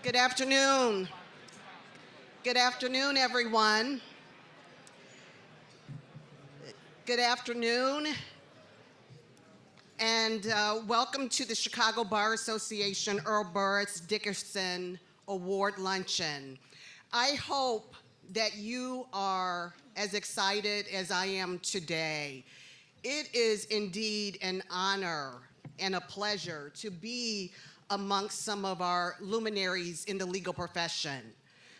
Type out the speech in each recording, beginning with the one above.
Good afternoon. Good afternoon, everyone. Good afternoon, and welcome to the Chicago Bar Association Earl Burrus Dickerson Award Luncheon. I hope that you are as excited as I am today. It is indeed an honor and a pleasure to be amongst some of our luminaries in the legal profession.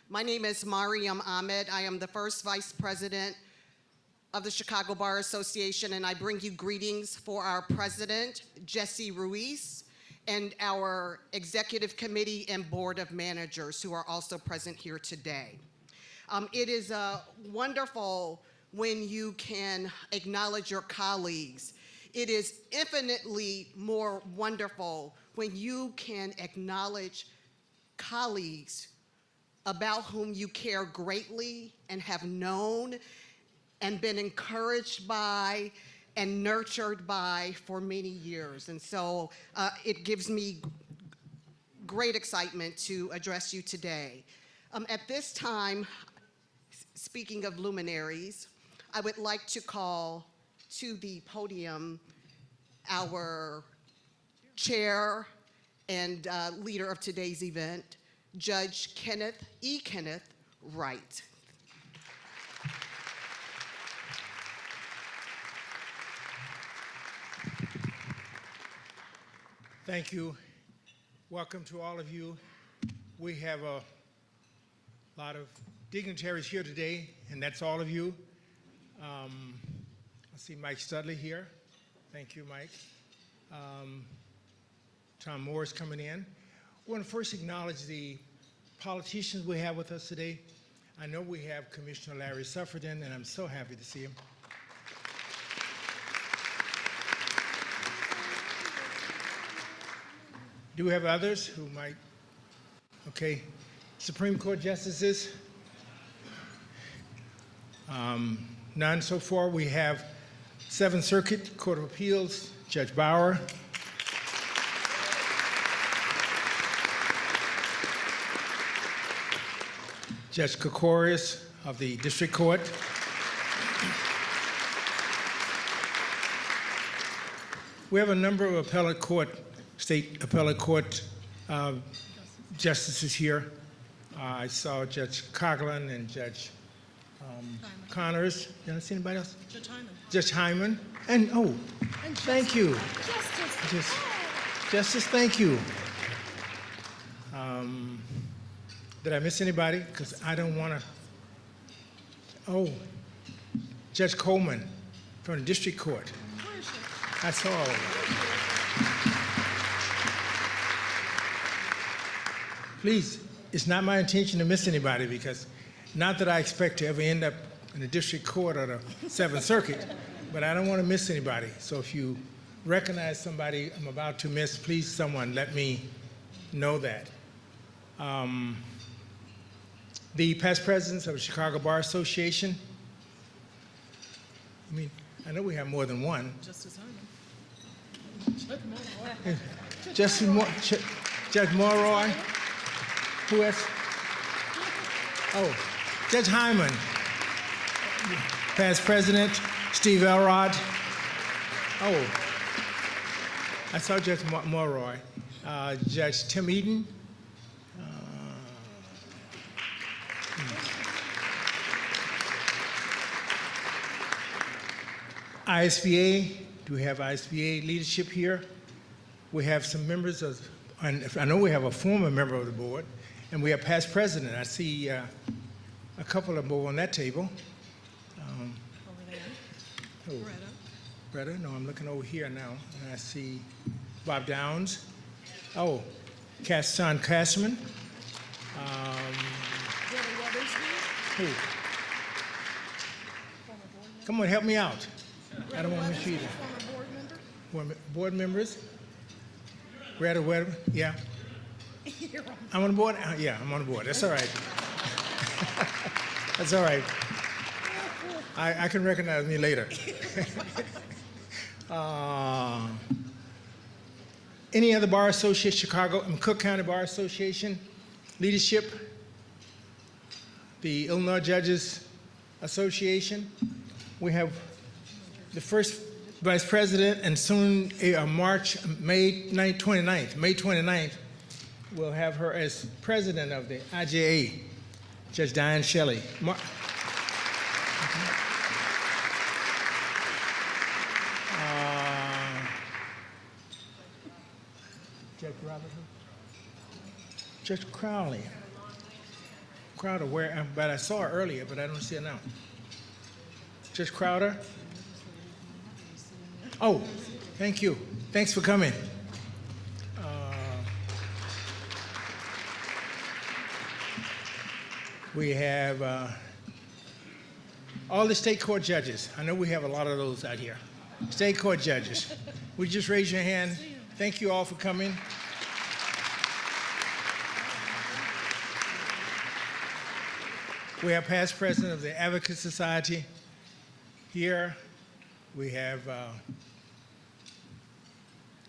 My name is Mariam Ahmed. I am the first vice president of the Chicago Bar Association, and I bring you greetings for our president, Jesse Ruiz, and our executive committee and board of managers who are also present here today. It is wonderful when you can acknowledge your colleagues. It is infinitely more wonderful when you can acknowledge colleagues about whom you care greatly and have known and been encouraged by and nurtured by for many years. And so it gives me great excitement to address you today. At this time, speaking of luminaries, I would like to call to the podium our chair and leader of today's event, Judge Kenneth Wright. Thank you. Welcome to all of you. We have a lot of dignitaries here today, and that's all of you. I see Mike Studley here. Thank you, Mike. Tom Moore is coming in. I want to first acknowledge the politicians we have with us today. I know we have Commissioner Larry Suffredin, and I'm so happy to see him. Do we have others who might? Okay. Supreme Court justices? None so far. We have Seventh Circuit Court of Appeals, Judge Bauer. Judge Kokorius of the District Court. We have a number of appellate court, state appellate court justices here. I saw Judge Coughlin and Judge Connors. Did I see anybody else? Judge Hyman. Judge Hyman. And, oh, and thank you. Justice, thank you. Did I miss anybody? Because I don't want to. Oh, Judge Coleman from the District Court. That's all. Please, it's not my intention to miss anybody, because not that I expect to ever end up in the District Court or the Seventh Circuit, but I don't want to miss anybody. So if you recognize somebody I'm about to miss, please someone let me know that. The past presidents of the Chicago Bar Association. I mean, I know we have more than one. Justice Hyman. Judge Mulroy. Who else? Oh, Judge Hyman. Past president, Steve Elrod. Oh, I saw Judge Mulroy. Judge Tim Eaton. ISBA, do we have ISBA leadership here? We have some members of, and I know we have a former member of the board, and we have past president. I see a couple of them over on that table. Over there. Oh, Greta? No, I'm looking over here now, and I see Bob Downs. Oh, Sean Cashman. Who? Come on, help me out. I don't want to miss you either. Board members? Greta Weber? Yeah. I'm on the board? Yeah, I'm on the board. That's all right. That's all right. I can recognize me later. Any other bar association, Cook County Bar Association? leadership, the Illinois Judges Association. We have the first Vice President, and soon, May 29th, we'll have her as President of the IJA, Judge Diane Shelley. Judge Robert, Judge Crowley. Crowder, where? But I saw her earlier, but I don't see her now. Judge Crowder. Oh, thank you. Thanks for coming. We have all the state court judges. I know we have a lot of those out here. State court judges. Would you just raise your hand? Thank you all for coming. We have past president of the Advocate Society here. We have,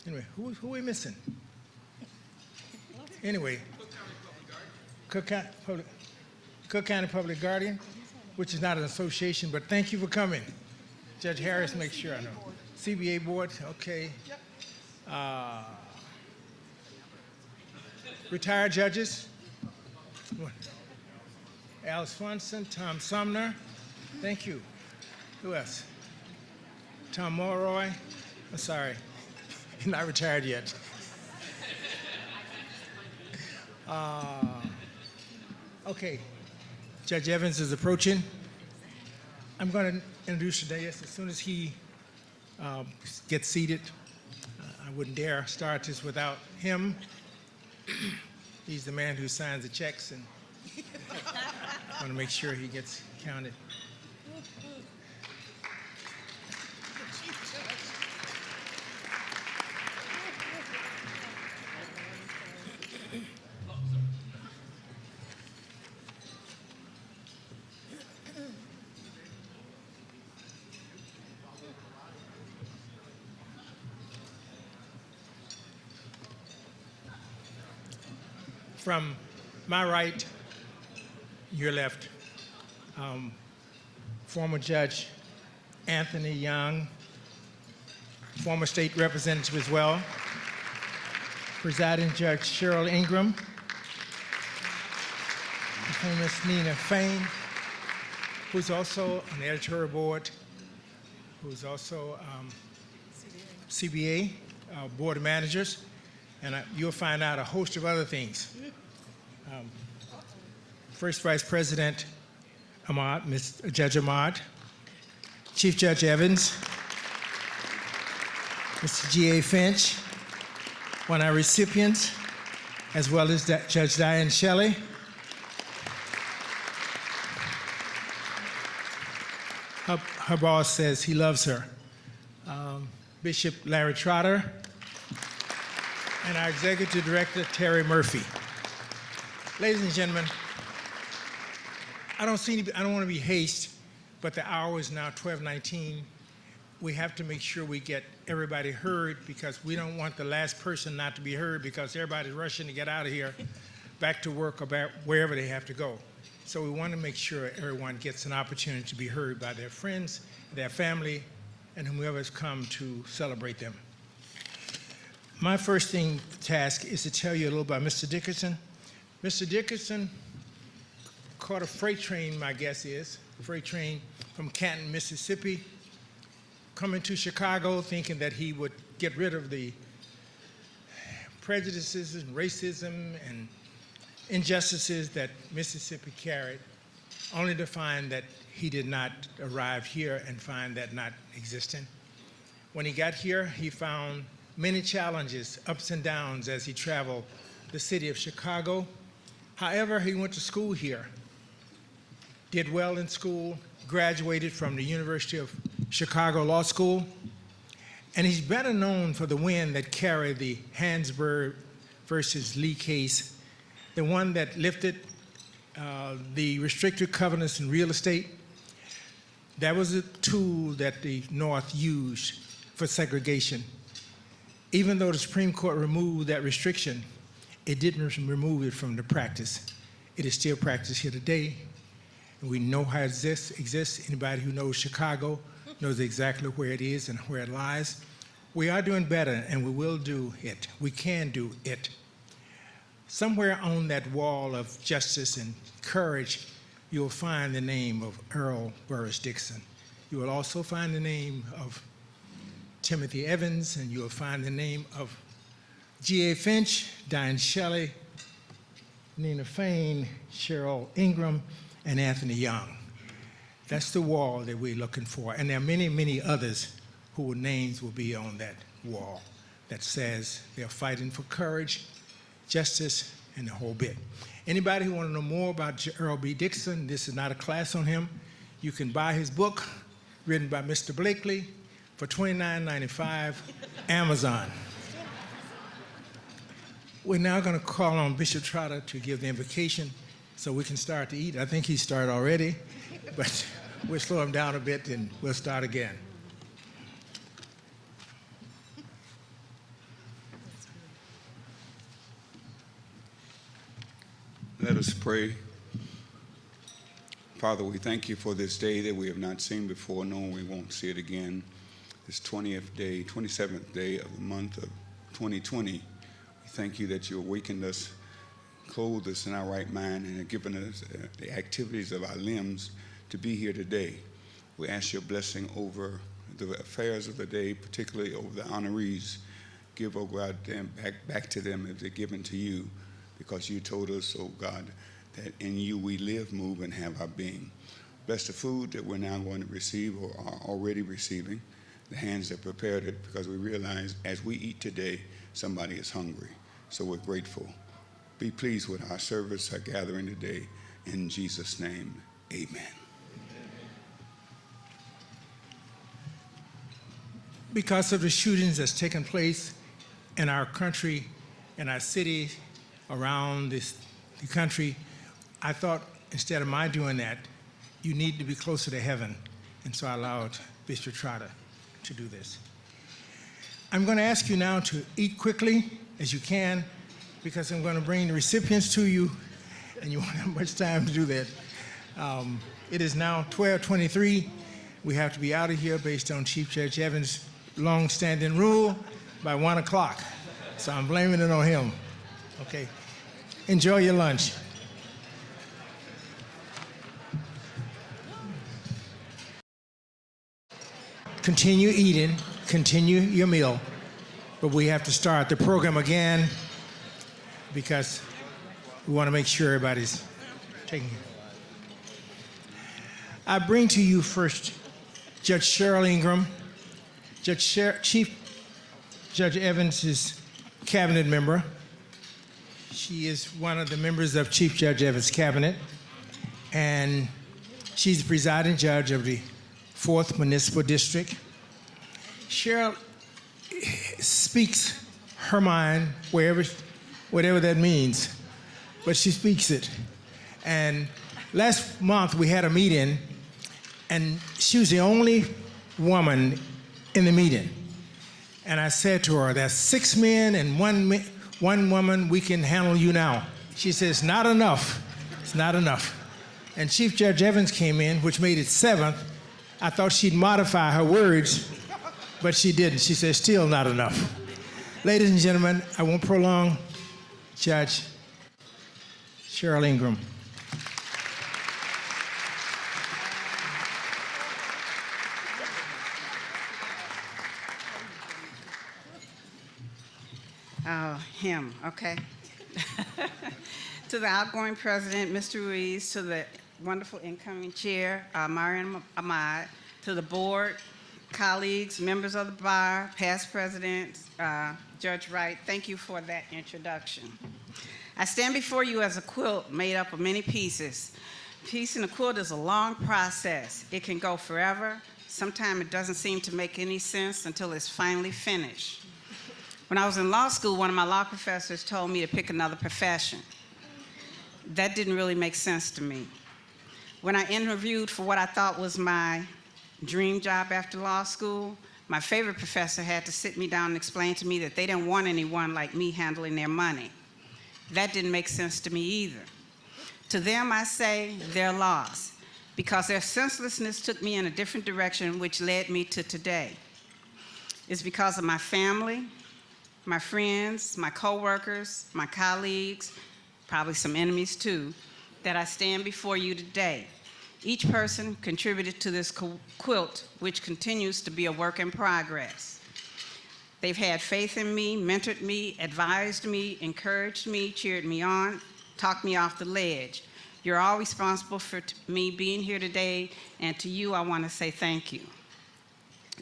anyway, who are we missing? Anyway, Cook County Public Guardian, which is not an association, but thank you for coming. Judge Harris, make sure I know. CBA board, okay. Retired judges. Alice Swanson, Tom Sumner, thank you. Who else? Tom Mulroy, I'm sorry, he's not retired yet. Okay, Judge Evans is approaching. I'm going to introduce today as soon as he gets seated. I wouldn't dare start this without him. He's the man who signs the checks, and I want to make sure he gets counted. From my right, your left, former Judge Anthony Young, former state representative as well, presiding Judge Cheyrl Ingram, the famous Nina Fain, who's also on the editorial board, who's also CBA, Board of Managers, and you'll find out a host of other things. First Vice President Ahmad, Judge Ahmad, Chief Judge Evans, Mr. G.A. Finch, one of our recipients, as well as Judge Diane Shelley, her boss says he loves her, Bishop Larry Trotter, and our Executive Director, Terry Murphy. Ladies and gentlemen, I don't want to be hasty, but the hour is now 12:19. We have to make sure we get everybody heard, because we don't want the last person not to be heard, because everybody's rushing to get out of here, back to work or back wherever they have to go. So we want to make sure everyone gets an opportunity to be heard by their friends, their family, and whomever has come to celebrate them. My first task is to tell you a little about Mr. Dickerson. Mr. Dickerson caught a freight train, my guess is, freight train from Canton, Mississippi, coming to Chicago thinking that he would get rid of the prejudices and racism and injustices that Mississippi carried, only to find that he did not arrive here and find that not existing. When he got here, he found many challenges, ups and downs as he traveled the city of Chicago. However, he went to school here, did well in school, graduated from the University of Chicago Law School, and he's better known for the win that carried the Hansberg versus Lee case, the one that lifted the restricted covenants in real estate. That was a tool that the North used for segregation. Even though the Supreme Court removed that restriction, it didn't remove it from the practice. It is still practiced here today. And we know how it exists. Anybody who knows Chicago knows exactly where it is and where it lies. We are doing better, and we will do it. We can do it. Somewhere on that wall of justice and courage, you'll find the name of Earl Burrus Dickerson. You will also find the name of Timothy Evans, and you'll find the name of G.A. Finch, Diane Shelley, Nina Fain, Cheyrl Ingram, and Anthony Young. That's the wall that we're looking for. And there are many, many others whose names will be on that wall that says they're fighting for courage, justice, and the whole bit. Anybody who want to know more about Earl B. Dickerson, this is not a class on him. You can buy his book, written by Mr. Blakely, for $29.95, Amazon. We're now going to call on Bishop Trotter to give the invocation so we can start to eat. I think he started already, but we'll slow him down a bit and we'll start again. Let us pray. Father, we thank you for this day that we have not seen before, knowing we won't see it again. This 27th day of the month of 2020. We thank you that you awakened us, clothed us in our right mind, and have given us the activities of our limbs to be here today. We ask your blessing over the affairs of the day, particularly over the honorees. Give, oh God, them back to them as they're given to you, because you told us, oh God, that in you we live, move, and have our being. Bless the food that we're now going to receive or are already receiving, the hands that prepared it, because we realize as we eat today, somebody is hungry. So we're grateful. Be pleased with our service, our gathering today. In Jesus' name, amen. Because of the shootings that's taken place in our country, in our city, around the country, I thought instead of my doing that, you need to be closer to heaven. And so I allowed Bishop Trotter to do this. I'm going to ask you now to eat quickly as you can, because I'm going to bring the recipients to you, and you won't have much time to do that. It is now 12:23. We have to be out of here based on Chief Judge Evans' long-standing rule by 1 o'clock. So I'm blaming it on him. Okay. Enjoy your lunch. Continue eating, continue your meal, but we have to start the program again because we want to make sure everybody's taking care. I bring to you first Judge Cheryl Ingram. Chief Judge Evans is cabinet member. She is one of the members of Chief Judge Evans' cabinet, and she's the presiding judge of the 4th Municipal District. Cheryl speaks her mind, whatever that means, but she speaks it. And last month we had a meeting, and she was the only woman in the meeting. And I said to her, there's 6 men and one woman, we can handle you now. She says, not enough. It's not enough. And Chief Judge Evans came in, which made it 7th. I thought she'd modify her words, but she didn't. She said, still not enough. Ladies and gentlemen, I won't prolong. Judge Cheryl Ingram. Oh, him, okay. To the outgoing president, Mr. Ruiz, to the wonderful incoming chair, Mariam Ahmad, to the board, colleagues, members of the bar, past presidents, Judge Wright, thank you for that introduction. I stand before you as a quilt made up of many pieces. Piecing a quilt is a long process. It can go forever. Sometimes it doesn't seem to make any sense until it's finally finished. When I was in law school, one of my law professors told me to pick another profession. That didn't really make sense to me. When I interviewed for what I thought was my dream job after law school, my favorite professor had to sit me down and explain to me that they didn't want anyone like me handling their money. That didn't make sense to me either. To them, I say they're lost, because their senselessness took me in a different direction, which led me to today. It's because of my family, my friends, my coworkers, my colleagues, probably some enemies too, that I stand before you today. Each person contributed to this quilt, which continues to be a work in progress. They've had faith in me, mentored me, advised me, encouraged me, cheered me on, talked me off the ledge. You're all responsible for me being here today, and to you, I want to say thank you.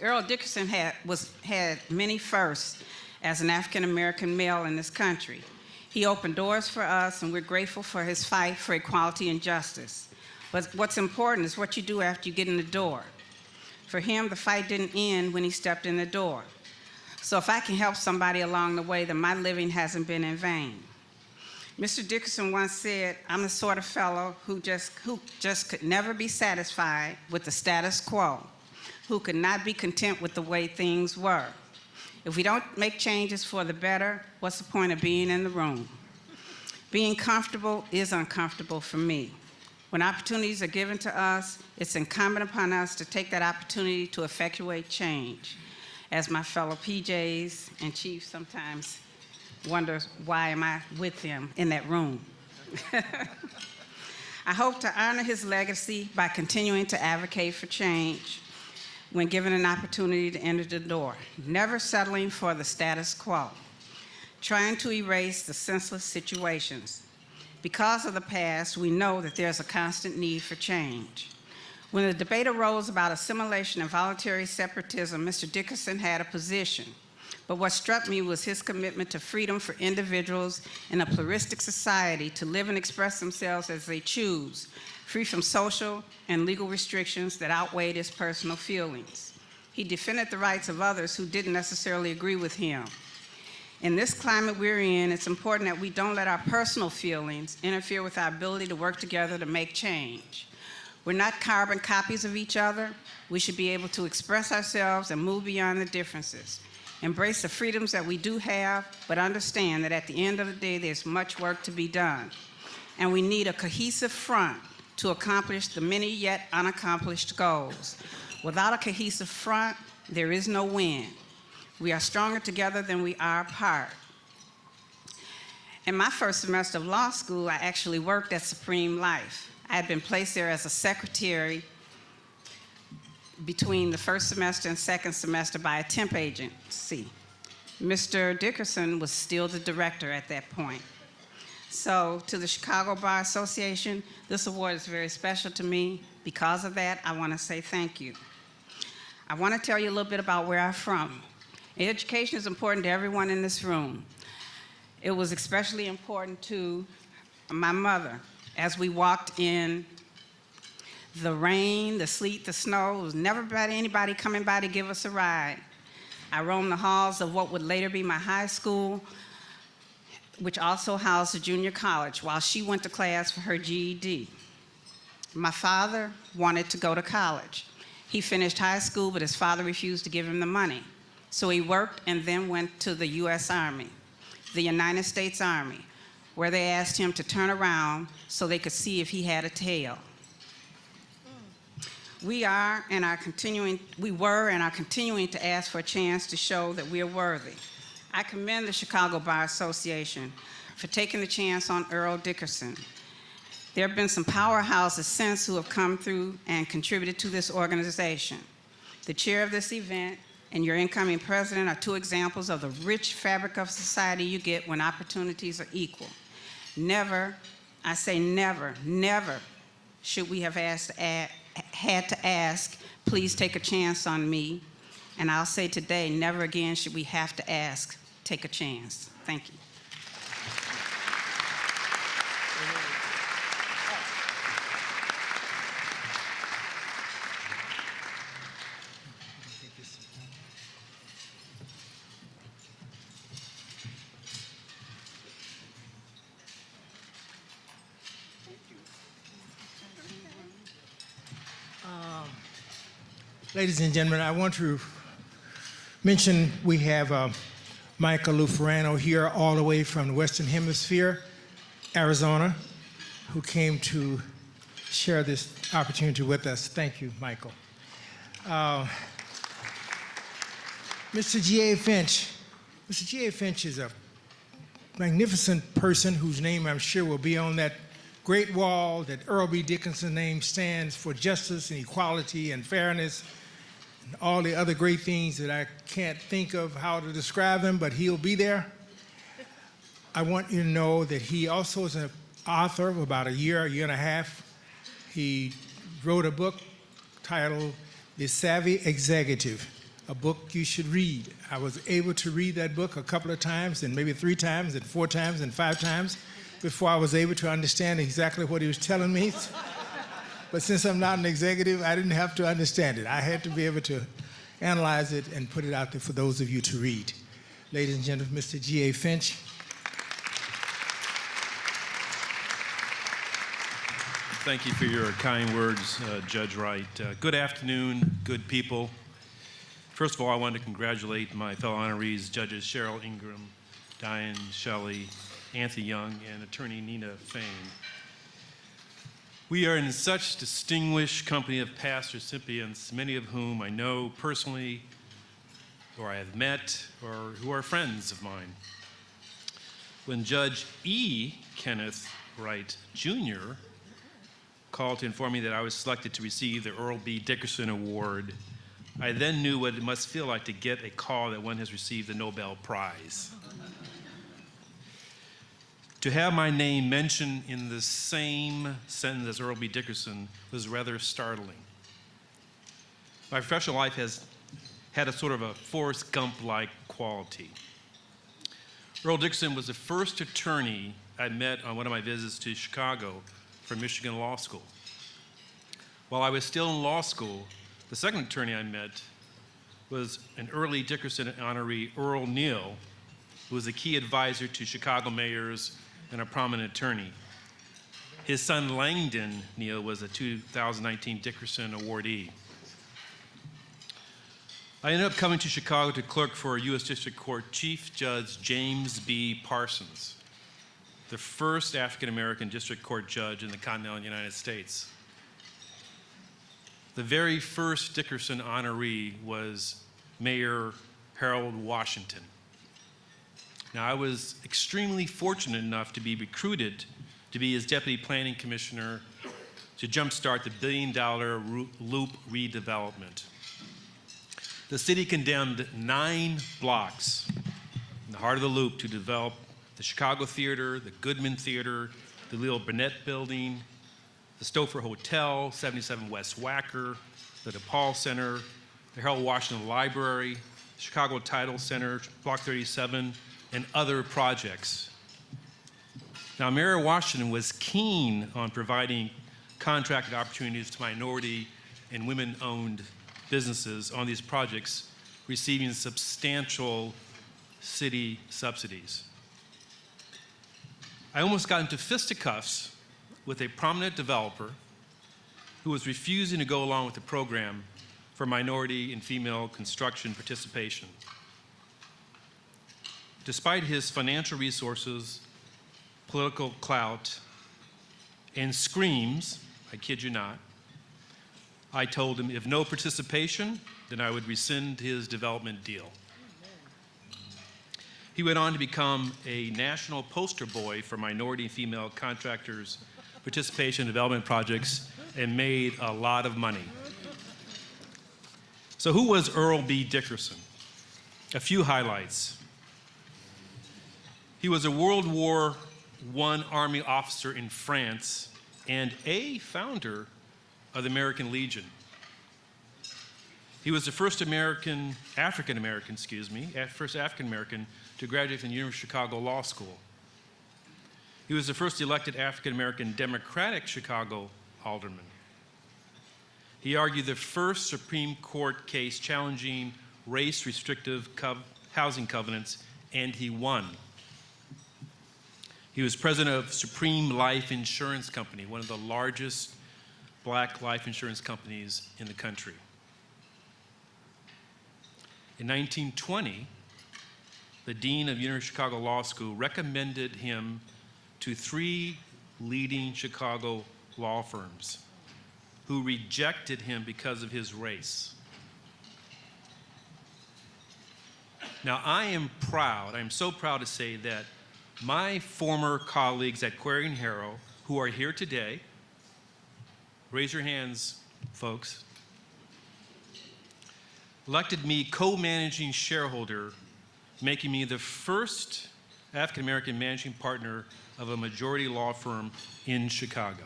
Earl Dickerson had many firsts as an African-American male in this country. He opened doors for us, and we're grateful for his fight for equality and justice. But what's important is what you do after you get in the door. For him, the fight didn't end when he stepped in the door. So if I can help somebody along the way, then my living hasn't been in vain. Mr. Dickerson once said, I'm the sort of fellow who just could never be satisfied with the status quo, who could not be content with the way things were. If we don't make changes for the better, what's the point of being in the room? Being comfortable is uncomfortable for me. When opportunities are given to us, it's incumbent upon us to take that opportunity to effectuate change. As my fellow PJs and chiefs sometimes wonder, why am I with him in that room? I hope to honor his legacy by continuing to advocate for change when given an opportunity to enter the door, never settling for the status quo, trying to erase the senseless situations. Because of the past, we know that there's a constant need for change. When the debate arose about assimilation and voluntary separatism, Mr. Dickerson had a position. But what struck me was his commitment to freedom for individuals in a pluralistic society to live and express themselves as they choose, free from social and legal restrictions that outweighed his personal feelings. He defended the rights of others who didn't necessarily agree with him. In this climate we're in, it's important that we don't let our personal feelings interfere with our ability to work together to make change. We're not carbon copies of each other. We should be able to express ourselves and move beyond the differences. Embrace the freedoms that we do have, but understand that at the end of the day, there's much work to be done. And we need a cohesive front to accomplish the many yet unaccomplished goals. Without a cohesive front, there is no win. We are stronger together than we are apart. In my first semester of law school, I actually worked at Supreme Life. I had been placed there as a secretary between the first semester and second semester by a temp agency. Mr. Dickerson was still the director at that point. So to the Chicago Bar Association, this award is very special to me. Because of that, I want to say thank you. I want to tell you a little bit about where I'm from. Education is important to everyone in this room. It was especially important to my mother. As we walked in the rain, the sleet, the snow, there was never anybody coming by to give us a ride. I roamed the halls of what would later be my high school, which also housed a junior college, while she went to class for her GED. My father wanted to go to college. He finished high school, but his father refused to give him the money. So he worked and then went to the U.S. Army, the United States Army, where they asked him to turn around so they could see if he had a tail. We were and are continuing to ask for a chance to show that we are worthy. I commend the Chicago Bar Association for taking the chance on Earl Dickerson. There have been some powerhouses since who have come through and contributed to this organization. The chair of this event and your incoming president are two examples of the rich fabric of society you get when opportunities are equal. Never, I say never, never should we have had to ask, please take a chance on me. And I'll say today, never again should we have to ask, take a chance. Thank you. Ladies and gentlemen, I want to mention we have Michael Luferano here all the way from the Western Hemisphere. Arizona, who came to share this opportunity with us. Thank you, Michael. Mr. G.A. Finch. Mr. G.A. Finch is a magnificent person whose name I'm sure will be on that great wall that Earl B. Dickerson's name stands for justice and equality and fairness and all the other great things that I can't think of how to describe them, but he'll be there. I want you to know that he also is an author of about a year and a half. He wrote a book titled The Savvy Executive, a book you should read. I was able to read that book a couple of times, and maybe 3 times, and 4 times, and 5 times before I was able to understand exactly what he was telling me. But since I'm not an executive, I didn't have to understand it. I had to be able to analyze it and put it out there for those of you to read. Ladies and gentlemen, Mr. G.A. Finch. Thank you for your kind words, Judge Wright. Good afternoon, good people. First of all, I want to congratulate my fellow honorees, Judges Cheryl Ingram, Diane Shelley, Anthony Young, and Attorney Nina Fain. We are in such distinguished company of past recipients, many of whom I know personally, or I have met, or who are friends of mine. When Judge E. Kenneth Wright, Jr. called to inform me that I was selected to receive the Earl B. Dickerson Award, I then knew what it must feel like to get a call that one has received the Nobel Prize. To have my name mentioned in the same sentence as Earl B. Dickerson was rather startling. My professional life has had a sort of a Forrest Gump-like quality. Earl Dickerson was the first attorney I met on one of my visits to Chicago from Michigan Law School. While I was still in law school, the second attorney I met was an early Dickerson honoree, Earl Neal, who was a key advisor to Chicago mayors and a prominent attorney. His son Langdon Neal was a 2019 Dickerson awardee. I ended up coming to Chicago to clerk for U.S. District Court Chief Judge James B. Parsons, the first African-American district court judge in the continental United States. The very first Dickerson honoree was Mayor Harold Washington. Now, I was extremely fortunate enough to be recruited to be his deputy planning commissioner to jumpstart the billion-dollar Loop redevelopment. The city condemned 9 blocks in the heart of the Loop to develop the Chicago Theater, the Goodman Theater, the Leo Burnett Building, the Stouffer Hotel, 77 West Wacker, the DePaul Center, the Harold Washington Library, Chicago Title Center, Block 37, and other projects. Now, Mayor Washington was keen on providing contracted opportunities to minority and women-owned businesses on these projects, receiving substantial city subsidies. I almost got into fisticuffs with a prominent developer who was refusing to go along with the program for minority and female construction participation. Despite his financial resources, political clout, and screams, I kid you not, I told him if no participation, then I would rescind his development deal. He went on to become a national poster boy for minority and female contractors' participation in development projects and made a lot of money. So who was Earl B. Dickerson? A few highlights. He was a World War I Army officer in France and a founder of the American Legion. He was the first African-American to graduate from the University of Chicago Law School. He was the first elected African-American Democratic Chicago alderman. He argued the first Supreme Court case challenging race-restrictive housing covenants, and he won. He was president of Supreme Life Insurance Company, one of the largest black life insurance companies in the country. In 1920, the dean of University of Chicago Law School recommended him to 3 leading Chicago law firms who rejected him because of his race. Now, I am so proud to say that my former colleagues at Query and Harrow, who are here today, raise your hands, folks, elected me co-managing shareholder, making me the first African-American managing partner of a majority law firm in Chicago.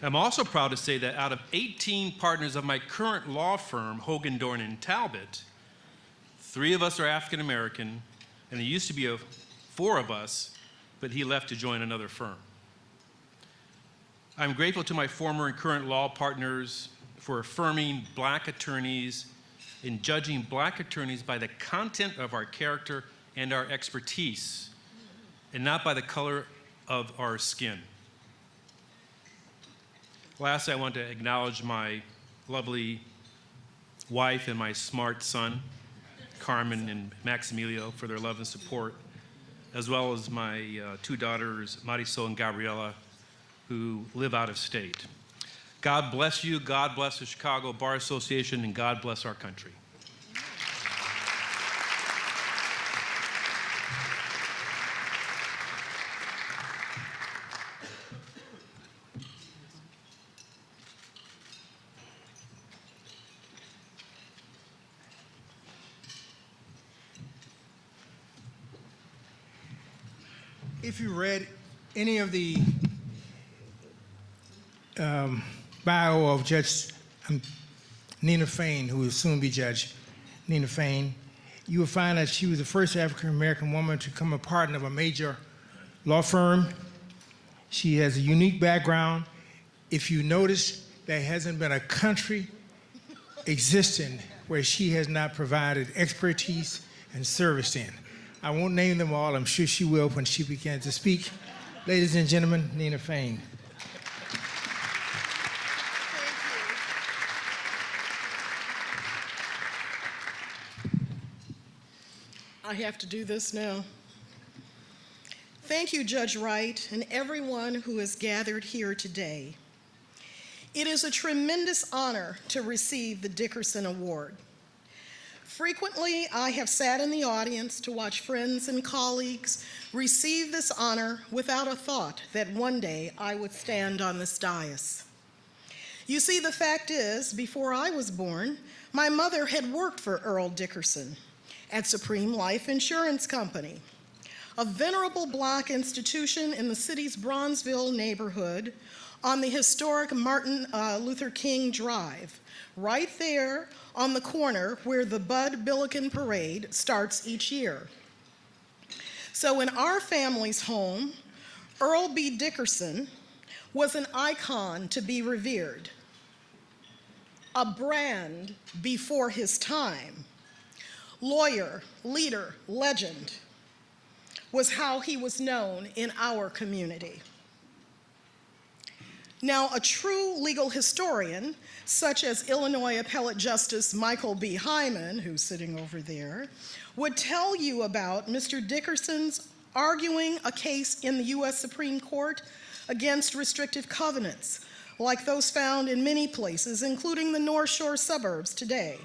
I'm also proud to say that out of 18 partners of my current law firm, Hogan, Dorn, and Talbot, 3 of us are African American, and there used to be 4 of us, but he left to join another firm. I'm grateful to my former and current law partners for affirming Black attorneys and judging Black attorneys by the content of our character and our expertise, and not by the color of our skin. Lastly, I want to acknowledge my lovely wife and my smart son, Carmen and Maximilio, for their love and support, as well as my 2 daughters, Marisol and Gabriela, who live out of state. God bless you, God bless the Chicago Bar Association, and God bless our country. If you read any of the bio of Judge Nina Fain, who will soon be Judge Nina Fain, you will find that she was the first African-American woman to become a partner of a major law firm. She has a unique background. If you notice, there hasn't been a country existing where she has not provided expertise and service in. I won't name them all. I'm sure she will when she begins to speak. Ladies and gentlemen, Nina Fain. I have to do this now. Thank you, Judge Wright, and everyone who has gathered here today. It is a tremendous honor to receive the Dickerson Award. Frequently, I have sat in the audience to watch friends and colleagues receive this honor without a thought that one day I would stand on this dais. You see, the fact is, before I was born, my mother had worked for Earl Dickerson at Supreme Life Insurance Company, a venerable Black institution in the city's Bronzeville neighborhood on the historic Martin Luther King Drive, right there on the corner where the Bud Billiken Parade starts each year. So in our family's home, Earl B. Dickerson was an icon to be revered, a brand before his time. Lawyer, leader, legend was how he was known in our community. Now, a true legal historian, such as Illinois Appellate Justice Michael B. Hyman, who's sitting over there, would tell you about Mr. Dickerson's arguing a case in the U.S. Supreme Court against restrictive covenants, like those found in many places, including the North Shore suburbs today.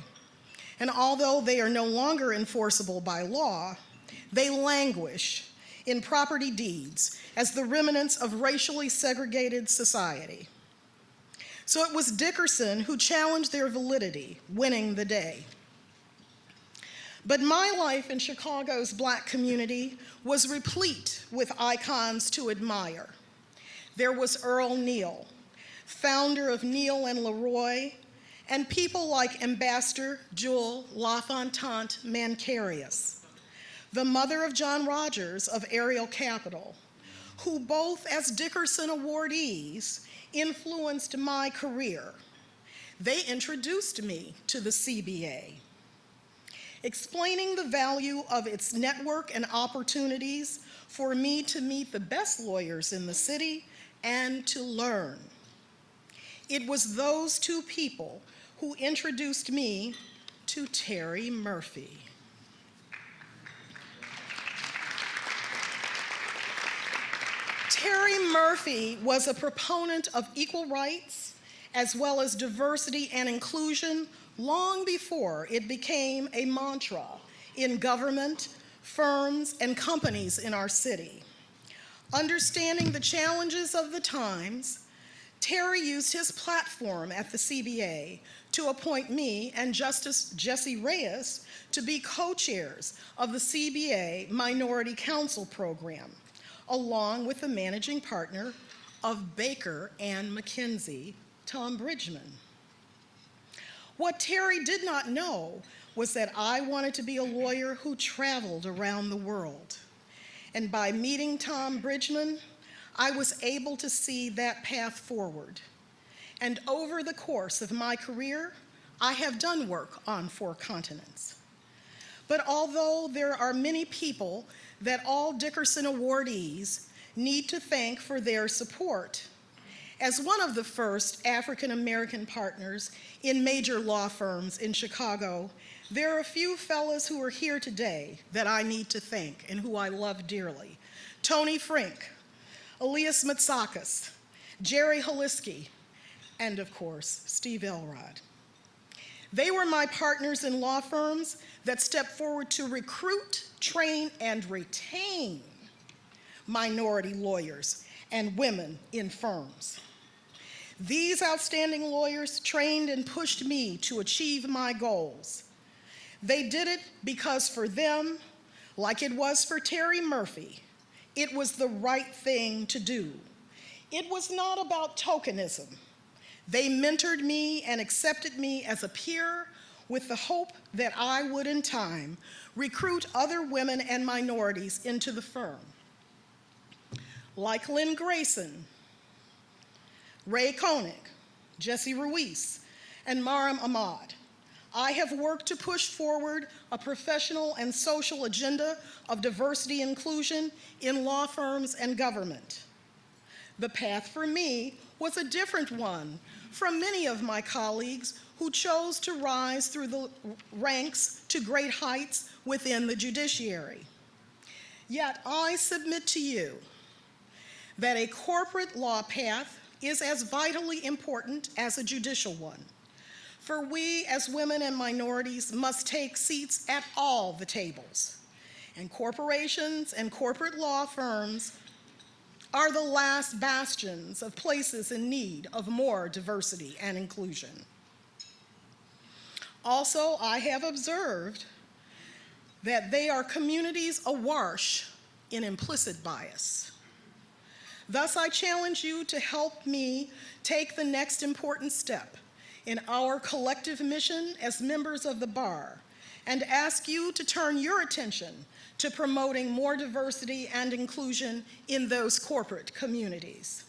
And although they are no longer enforceable by law, they languish in property deeds as the remnants of racially segregated society. So it was Dickerson who challenged their validity, winning the day. But my life in Chicago's Black community was replete with icons to admire. There was Earl Neal, founder of Neal and Leroy, and people like Ambassador Jewel LaFontant Mancarius, the mother of John Rogers of Ariel Capital, who both as Dickerson awardees influenced my career. They introduced me to the CBA, explaining the value of its network and opportunities for me to meet the best lawyers in the city and to learn. It was those 2 people who introduced me to Terry Murphy. Terry Murphy was a proponent of equal rights as well as diversity and inclusion long before it became a mantra in government, firms, and companies in our city. Understanding the challenges of the times, Terry used his platform at the CBA to appoint me and Justice Jesse Reyes to be co-chairs of the CBA Minority Council Program, along with the managing partner of Baker and McKenzie, Tom Bridgman. What Terry did not know was that I wanted to be a lawyer who traveled around the world. And by meeting Tom Bridgman, I was able to see that path forward. And over the course of my career, I have done work on 4 continents. But although there are many people that all Dickerson awardees need to thank for their support, as one of the first African American partners in major law firms in Chicago, there are a few fellas who are here today that I need to thank and who I love dearly. Tony Frink, Elias Matsakis, Jerry Holiski, and of course, Steve Elrod. They were my partners in law firms that stepped forward to recruit, train, and retain minority lawyers and women in firms. These outstanding lawyers trained and pushed me to achieve my goals. They did it because for them, like it was for Terry Murphy, it was the right thing to do. It was not about tokenism. They mentored me and accepted me as a peer with the hope that I would in time recruit other women and minorities into the firm. Like Lynn Grayson, Ray Koenig, Jesse Ruiz, and Maram Ahmad, I have worked to push forward a professional and social agenda of diversity and inclusion in law firms and government. The path for me was a different one from many of my colleagues who chose to rise through the ranks to great heights within the judiciary. Yet I submit to you that a corporate law path is as vitally important as a judicial one. For we as women and minorities must take seats at all the tables. And corporations and corporate law firms are the last bastions of places in need of more diversity and inclusion. Also, I have observed that they are communities awash in implicit bias. Thus, I challenge you to help me take the next important step in our collective mission as members of the bar, and ask you to turn your attention to promoting more diversity and inclusion in those corporate communities.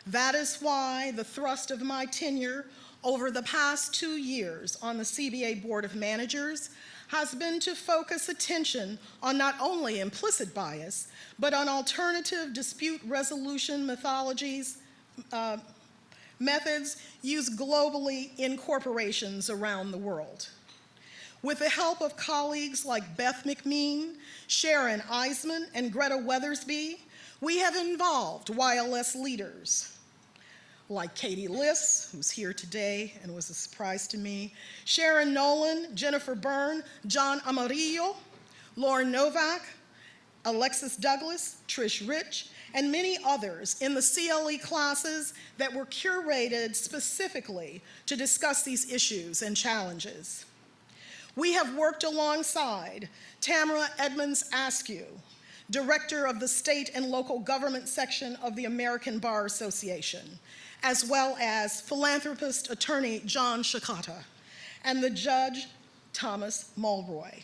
That is why the thrust of my tenure over the past 2 years on the CBA Board of Managers has been to focus attention on not only implicit bias, but on alternative dispute resolution methods used globally in corporations around the world. With the help of colleagues like Beth McMean, Sharon Eisman, and Greta Weathersby, we have involved YLS leaders like Katie Liss, who's here today and was a surprise to me, Sharon Nolan, Jennifer Byrne, John Amarillo, Lauren Novak, Alexis Douglas, Trish Rich, and many others in the CLE classes that were curated specifically to discuss these issues and challenges. We have worked alongside Tamara Edmonds Askew, Director of the State and Local Government Section of the American Bar Association, as well as philanthropist attorney John Shikata, and the Judge Thomas Mulroy,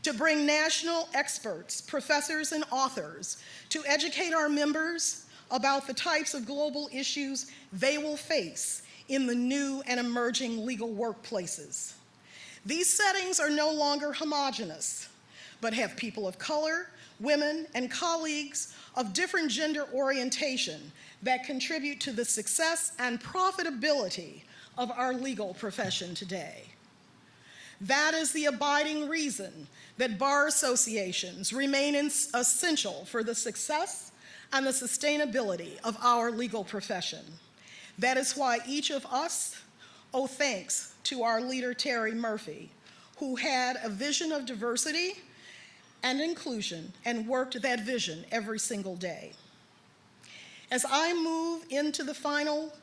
to bring national experts, professors, and authors to educate our members about the types of global issues they will face in the new and emerging legal workplaces. These settings are no longer homogeneous, but have people of color, women, and colleagues of different gender orientation that contribute to the success and profitability of our legal profession today. That is the abiding reason that bar associations remain essential for the success and the sustainability of our legal profession. That is why each of us owe thanks to our leader, Terry Murphy, who had a vision of diversity and inclusion and worked that vision every single day. As I move into the final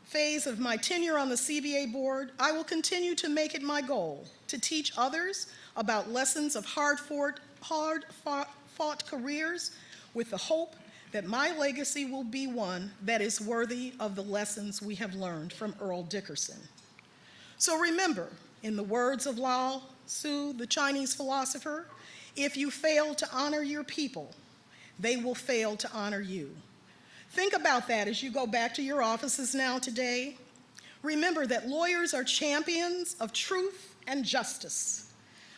phase of my tenure on the CBA board, I will continue to make it my goal to teach others about lessons of hard-fought careers with the hope that my legacy will be one that is worthy of the lessons we have learned from Earl Dickerson. So remember, in the words of Lao Tzu, the Chinese philosopher, if you fail to honor your people, they will fail to honor you. Think about that as you go back to your offices now today. Remember that lawyers are champions of truth and justice.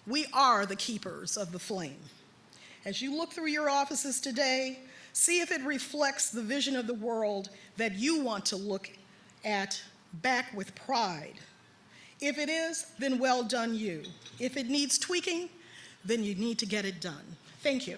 We are the keepers of the flame. As you look through your offices today, see if it reflects the vision of the world that you want to look at back with pride. If it is, then well done you. If it needs tweaking, then you need to get it done. Thank you.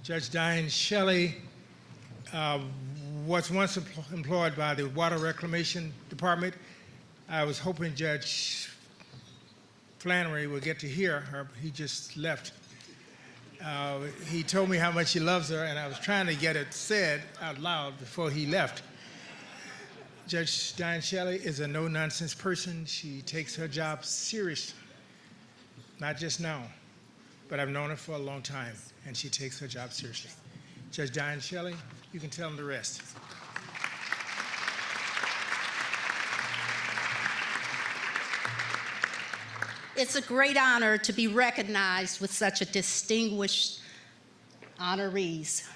Judge Diane Shelley was once employed by the Water Reclamation Department. I was hoping Judge Flannery would get to hear her. He just left. He told me how much he loves her, and I was trying to get it said out loud before he left. Judge Diane Shelley is a no-nonsense person. She takes her job seriously, not just now, but I've known her for a long time, and she takes her job seriously. Judge Diane Shelley, you can tell them the rest. It's a great honor to be recognized with such a distinguished honorees.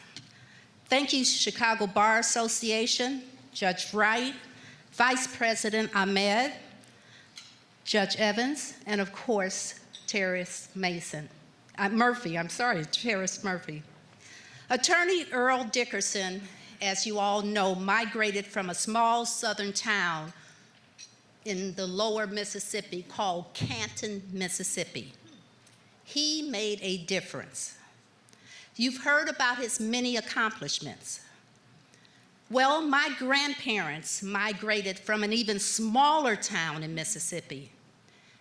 Thank you, Chicago Bar Association, Judge Wright, Vice President Ahmed, Judge Evans, and of course, Terrence Murphy. Attorney Earl Dickerson, as you all know, migrated from a small southern town in the lower Mississippi called Canton, Mississippi. He made a difference. You've heard about his many accomplishments. Well, my grandparents migrated from an even smaller town in Mississippi.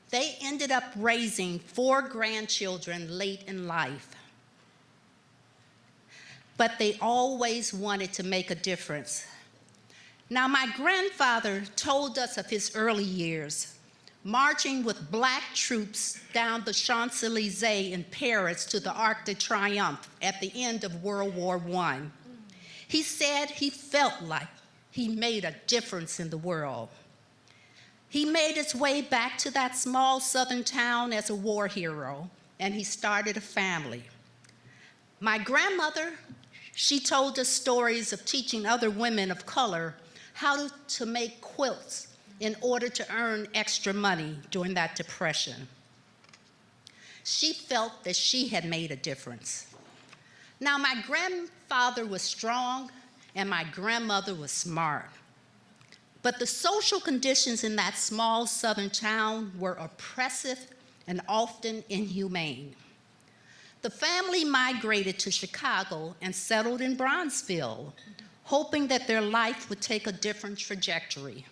They ended up raising 4 grandchildren late in life. But they always wanted to make a difference. Now, my grandfather told us of his early years, marching with black troops down the Champs-Élysées in Paris to the Arc de Triomphe at the end of World War I. He said he felt like he made a difference in the world. He made his way back to that small southern town as a war hero, and he started a family. My grandmother, she told us stories of teaching other women of color how to make quilts in order to earn extra money during that Depression. She felt that she had made a difference. Now, my grandfather was strong and my grandmother was smart. But the social conditions in that small southern town were oppressive and often inhumane. The family migrated to Chicago and settled in Bronzeville, hoping that their life would take a different trajectory.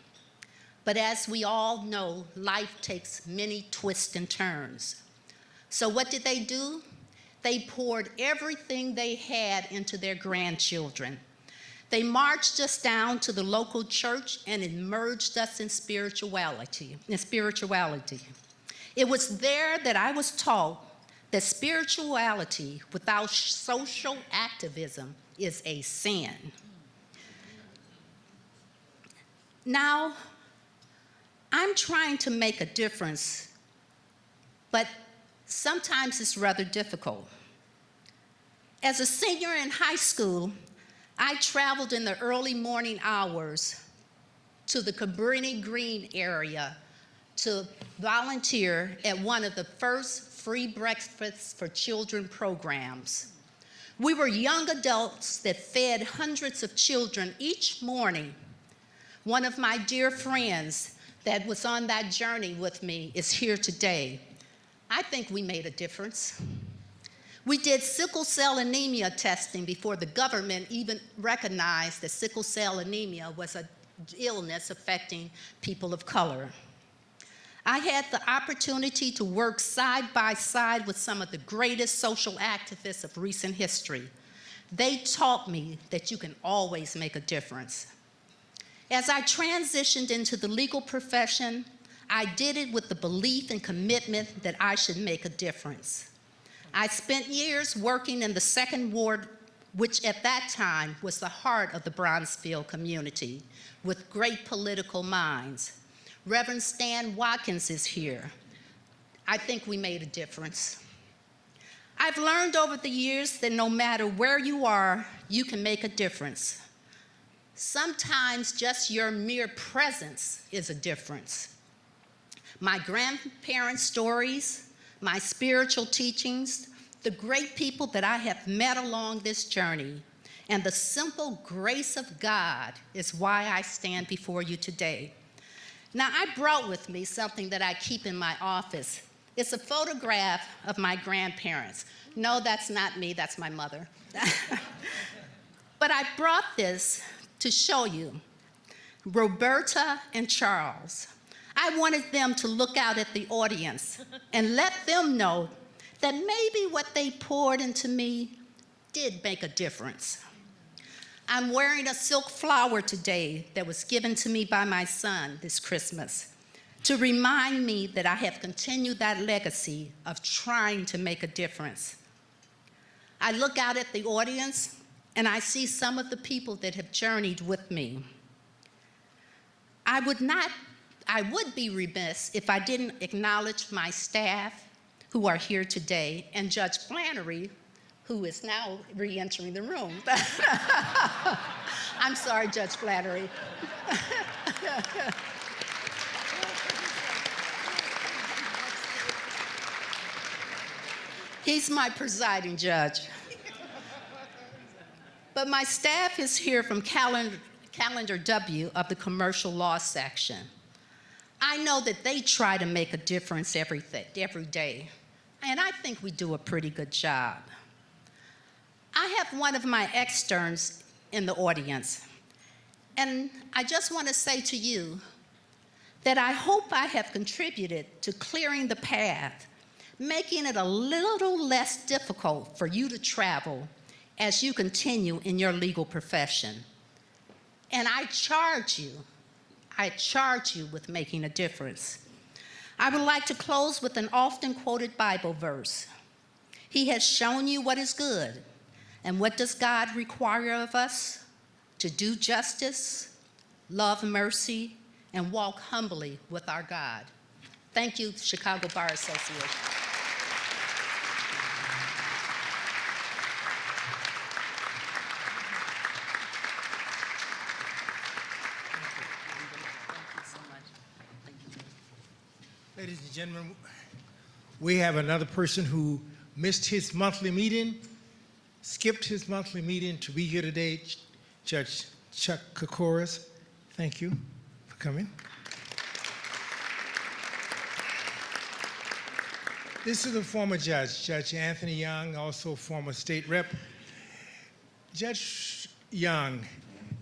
But as we all know, life takes many twists and turns. So what did they do? They poured everything they had into their grandchildren. They marched us down to the local church and immersed us in spirituality. It was there that I was taught that spirituality without social activism is a sin. Now, I'm trying to make a difference, but sometimes it's rather difficult. As a senior in high school, I traveled in the early morning hours to the Cabrini Green area to volunteer at one of the first free breakfasts for children programs. We were young adults that fed hundreds of children each morning. One of my dear friends that was on that journey with me is here today. I think we made a difference. We did sickle cell anemia testing before the government even recognized that sickle cell anemia was an illness affecting people of color. I had the opportunity to work side by side with some of the greatest social activists of recent history. They taught me that you can always make a difference. As I transitioned into the legal profession, I did it with the belief and commitment that I should make a difference. I spent years working in the Second Ward, which at that time was the heart of the Bronzeville community, with great political minds. Reverend Stan Watkins is here. I think we made a difference. I've learned over the years that no matter where you are, you can make a difference. Sometimes just your mere presence is a difference. My grandparents' stories, my spiritual teachings, the great people that I have met along this journey, and the simple grace of God is why I stand before you today. Now, I brought with me something that I keep in my office. It's a photograph of my grandparents. No, that's not me, that's my mother. But I brought this to show you Roberta and Charles. I wanted them to look out at the audience and let them know that maybe what they poured into me did make a difference. I'm wearing a silk flower today that was given to me by my son this Christmas to remind me that I have continued that legacy of trying to make a difference. I look out at the audience and I see some of the people that have journeyed with me. I would be remiss if I didn't acknowledge my staff who are here today and Judge Flannery, who is now re-entering the room. I'm sorry, Judge Flannery. He's my presiding judge. But my staff is here from Calendar W of the commercial law section. I know that they try to make a difference every day, and I think we do a pretty good job. I have one of my externs in the audience, and I just want to say to you that I hope I have contributed to clearing the path, making it a little less difficult for you to travel as you continue in your legal profession. And I charge you with making a difference. I would like to close with an often quoted Bible verse. He has shown you what is good. And what does God require of us? To do justice, love mercy, and walk humbly with our God. Thank you, Chicago Bar Association. Ladies and gentlemen, we have another person who missed his monthly meeting, skipped his monthly meeting to be here today, Judge Chuck Kokoris. Thank you for coming. This is a former judge, Judge Anthony Young, also former state rep. Judge Young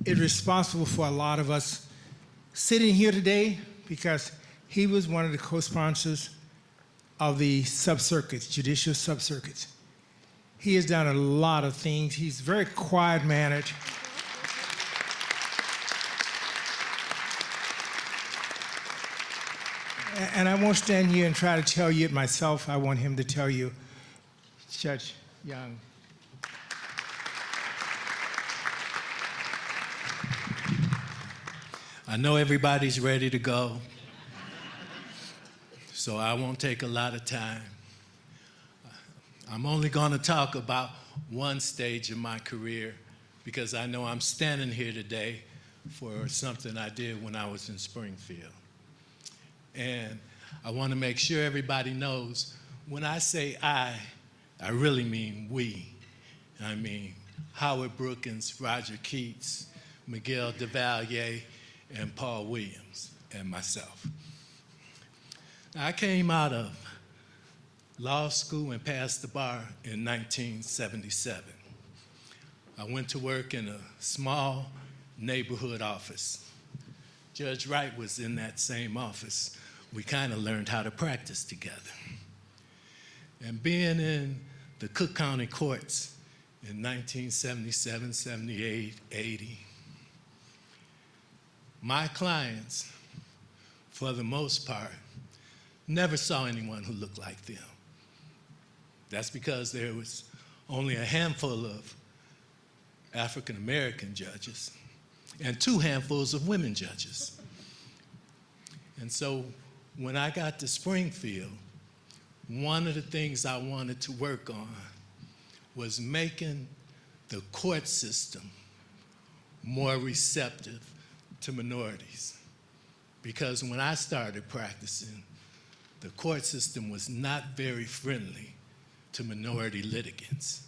is responsible for a lot of us sitting here today because he was one of the co-sponsors of the sub-circuits, judicial sub-circuits. He has done a lot of things. He's very quiet-mannered. And I won't stand here and try to tell you it myself. I want him to tell you, Judge Young. I know everybody's ready to go, so I won't take a lot of time. I'm only going to talk about one stage of my career because I know I'm standing here today for something I did when I was in Springfield. And I want to make sure everybody knows when I say I really mean we. I mean Howard Brookins, Roger Keats, Miguel DeValier, and Paul Williams, and myself. I came out of law school and passed the bar in 1977. I went to work in a small neighborhood office. Judge Wright was in that same office. We kind of learned how to practice together. And being in the Cook County courts in 1977, 78, 80, my clients, for the most part, never saw anyone who looked like them. That's because there was only a handful of African American judges and 2 handfuls of women judges. And so when I got to Springfield, one of the things I wanted to work on was making the court system more receptive to minorities. Because when I started practicing, the court system was not very friendly to minority litigants,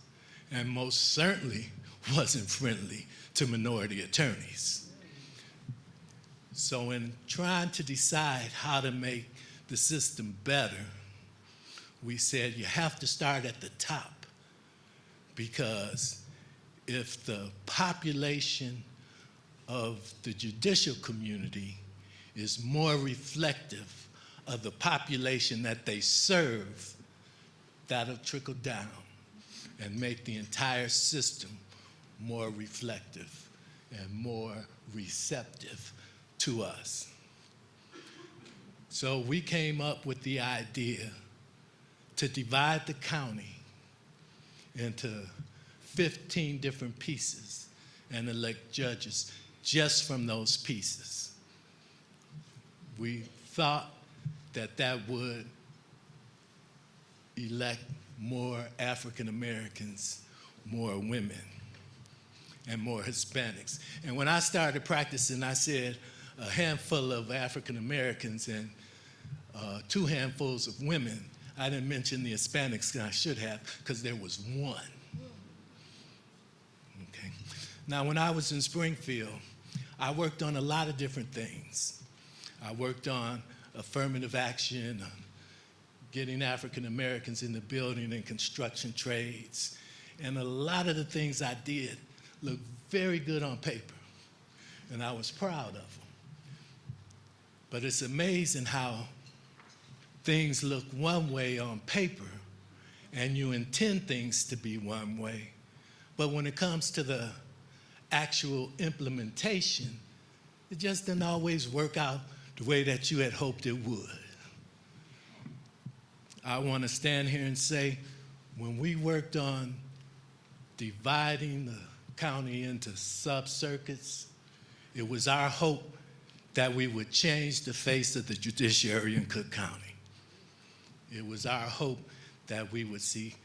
and most certainly wasn't friendly to minority attorneys. So in trying to decide how to make the system better, we said you have to start at the top, because if the population of the judicial community is more reflective of the population that they serve, that'll trickle down and make the entire system more reflective and more receptive to us. So we came up with the idea to divide the county into 15 different pieces and elect judges just from those pieces. We thought that would elect more African Americans, more women, and more Hispanics. And when I started practicing, I said a handful of African Americans and 2 handfuls of women. I didn't mention the Hispanics, and I should have, because there was 1. Okay. Now, when I was in Springfield, I worked on a lot of different things. I worked on affirmative action, on getting African Americans in the building and construction trades. And a lot of the things I did looked very good on paper, and I was proud of them. But it's amazing how things look one way on paper, and you intend things to be one way. But when it comes to the actual implementation, it just didn't always work out the way that you had hoped it would. I want to stand here and say, when we worked on dividing the county into sub-circuits, it was our hope that we would change the face of the judiciary in Cook County. It was our hope that we would see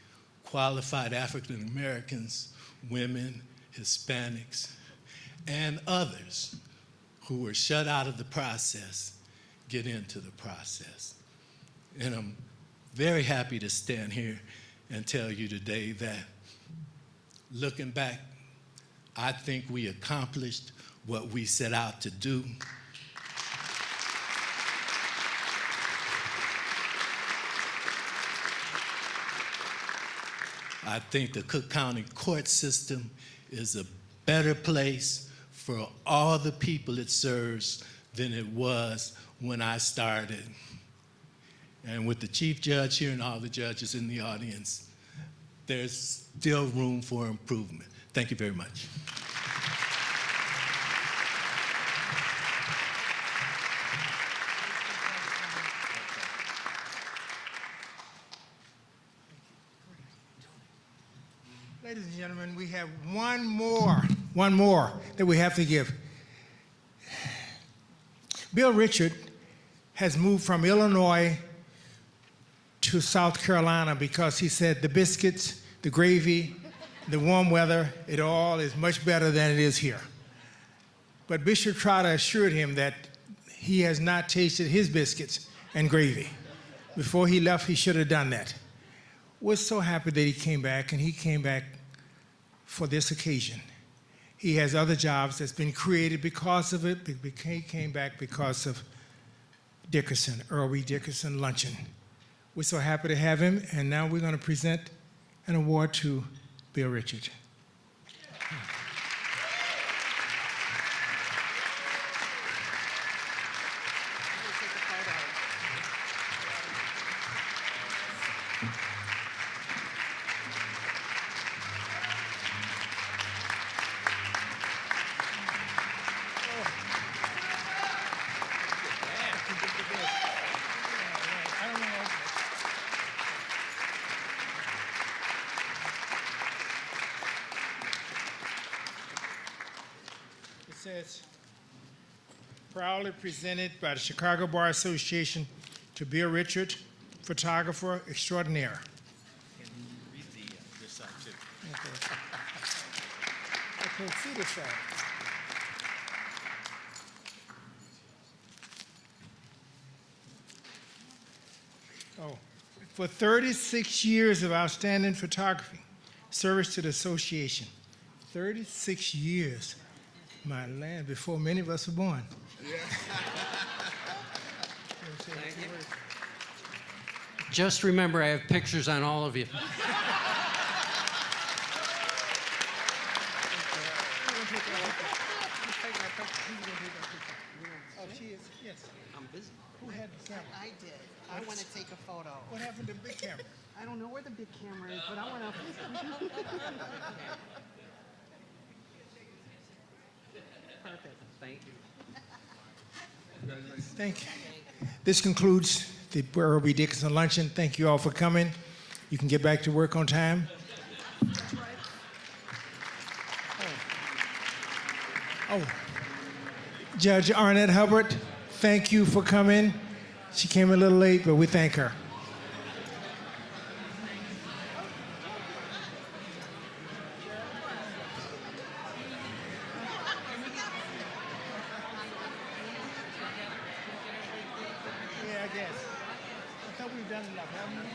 qualified African Americans, women, Hispanics, and others who were shut out of the process get into the process. And I'm very happy to stand here and tell you today that, looking back, I think we accomplished what we set out to do. I think the Cook County court system is a better place for all the people it serves than it was when I started. And with the chief judge here and all the judges in the audience, there's still room for improvement. Thank you very much. Ladies and gentlemen, we have one more that we have to give. Bill Richard has moved from Illinois to South Carolina because he said the biscuits, the gravy, the warm weather, it all is much better than it is here. but Bishop Trotter assured him that he has not tasted his biscuits and gravy. Before he left, he should have done that. We're so happy that he came back, and he came back for this occasion. He has other jobs that's been created because of it. He came back because of Dickerson, Earl B. Dickerson Luncheon. We're so happy to have him, and now we're going to present an award to Bill Richard. It says, proudly presented by the Chicago Bar Association to Bill Richard, photographer extraordinaire. Can you read this side too? I can't see this side. Oh, for 36 years of outstanding photography, service to the association. 36 years, my land, before many of us were born. Just remember, I have pictures on all of you. Oh, she is, yes. I'm busy. Who had the camera? I did. I want to take a photo. What happened to the big camera? I don't know where the big camera is, but I want to. Perfect. Thank you. Thank you. This concludes the Earl B. Dickerson Luncheon. Thank you all for coming. You can get back to work on time. Oh. Judge Arnett Hubbard, thank you for coming. She came a little late, but we thank her. Yeah, I guess. I thought we've done enough, haven't we?